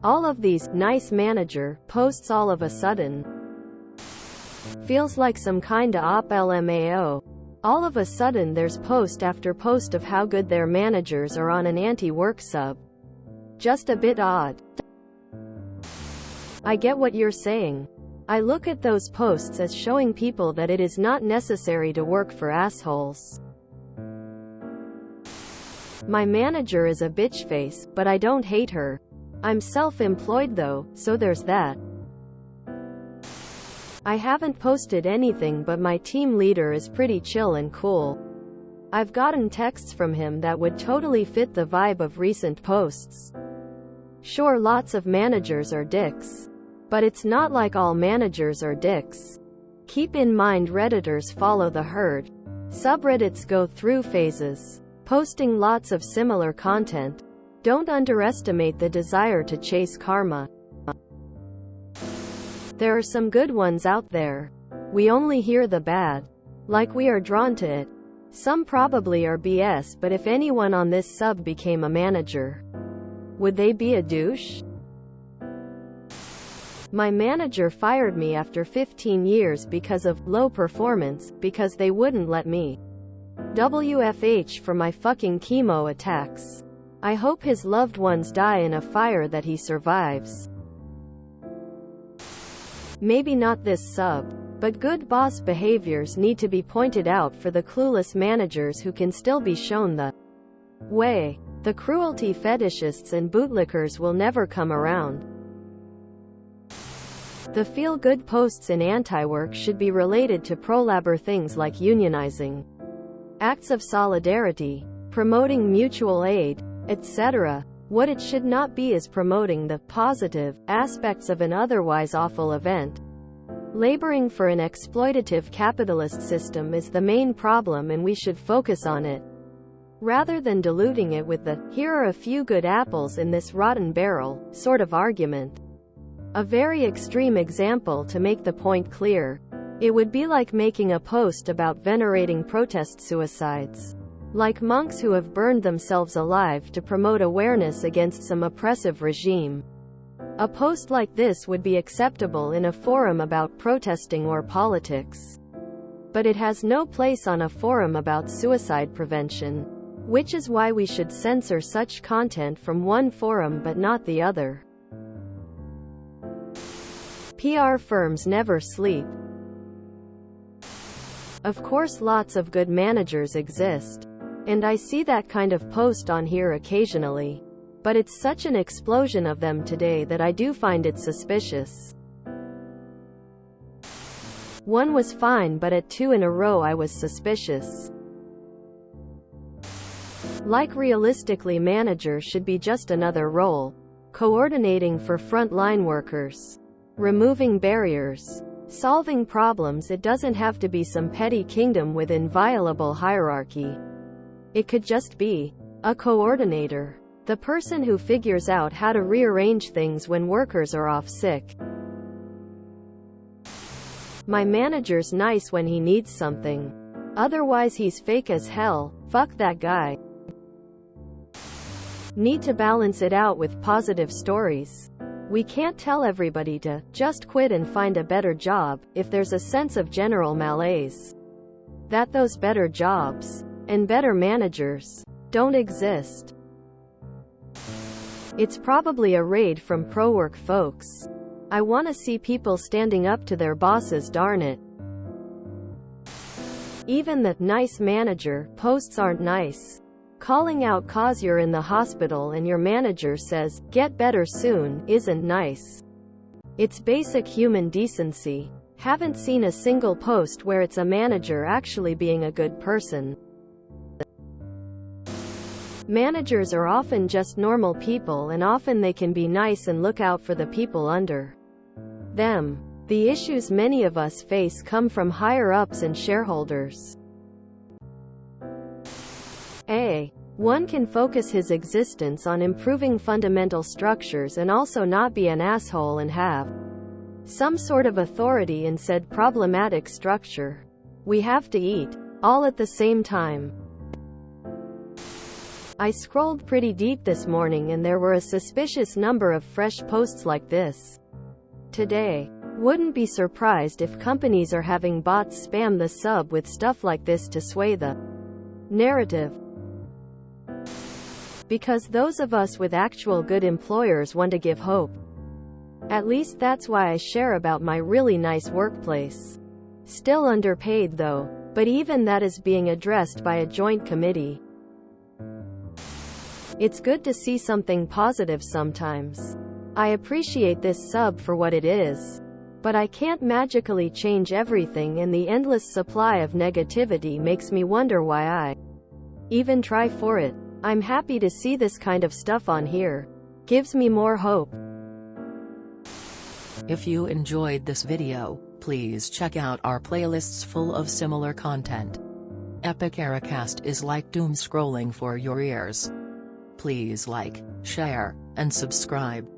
All of these nice manager posts all of a sudden feels like some kinda op LMAO. All of a sudden there's post after post of how good their managers are on an anti-work sub. Just a bit odd. I get what you're saying. I look at those posts as showing people that it is not necessary to work for assholes. My manager is a bitch face, but I don't hate her. I'm self-employed though, so there's that. I haven't posted anything, but my team leader is pretty chill and cool. I've gotten texts from him that would totally fit the vibe of recent posts. Sure, lots of managers are dicks. But it's not like all managers are dicks. Keep in mind Redditors follow the herd. Subreddits go through phases, posting lots of similar content. Don't underestimate the desire to chase karma. There are some good ones out there. We only hear the bad. Like we are drawn to it. Some probably are BS, but if anyone on this sub became a manager, would they be a douche? My manager fired me after 15 years because of low performance, because they wouldn't let me WFH for my fucking chemo attacks. I hope his loved ones die in a fire that he survives. Maybe not this sub, but good boss behaviors need to be pointed out for the clueless managers who can still be shown the way. The cruelty fetishists and bootlickers will never come around. The feel-good posts in anti-work should be related to pro-labor things like unionizing, acts of solidarity, promoting mutual aid, etc. What it should not be is promoting the positive aspects of an otherwise awful event. Laboring for an exploitative capitalist system is the main problem, and we should focus on it, rather than diluting it with the "here are a few good apples in this rotten barrel" sort of argument. A very extreme example to make the point clear. It would be like making a post about venerating protest suicides, like monks who have burned themselves alive to promote awareness against some oppressive regime. A post like this would be acceptable in a forum about protesting or politics. But it has no place on a forum about suicide prevention, which is why we should censor such content from one forum but not the other. PR firms never sleep. Of course lots of good managers exist, and I see that kind of post on here occasionally. But it's such an explosion of them today that I do find it suspicious. One was fine, but at 2 in a row I was suspicious. Like realistically, manager should be just another role. Coordinating for frontline workers. Removing barriers. Solving problems. It doesn't have to be some petty kingdom with inviolable hierarchy. It could just be a coordinator. The person who figures out how to rearrange things when workers are off sick. My manager's nice when he needs something. Otherwise he's fake as hell. Fuck that guy. Need to balance it out with positive stories. We can't tell everybody to just quit and find a better job, if there's a sense of general malaise that those better jobs and better managers don't exist. It's probably a raid from pro-work folks. I want to see people standing up to their bosses, darn it. Even the nice manager posts aren't nice. Calling out cause you're in the hospital and your manager says, "Get better soon," isn't nice. It's basic human decency. Haven't seen a single post where it's a manager actually being a good person. Managers are often just normal people, and often they can be nice and look out for the people under them. The issues many of us face come from higher-ups and shareholders. One can focus his existence on improving fundamental structures and also not be an asshole and have some sort of authority in said problematic structure. We have to eat all at the same time. I scrolled pretty deep this morning and there were a suspicious number of fresh posts like this today. Wouldn't be surprised if companies are having bots spam the sub with stuff like this to sway the narrative. Because those of us with actual good employers want to give hope. At least that's why I share about my really nice workplace. Still underpaid though, but even that is being addressed by a joint committee. It's good to see something positive sometimes. I appreciate this sub for what it is. But I can't magically change everything, and the endless supply of negativity makes me wonder why I even try for it. I'm happy to see this kind of stuff on here. Gives me more hope. If you enjoyed this video, please check out our playlists full of similar content. Epic Ericast is like doom scrolling for your ears. Please like, share, and subscribe.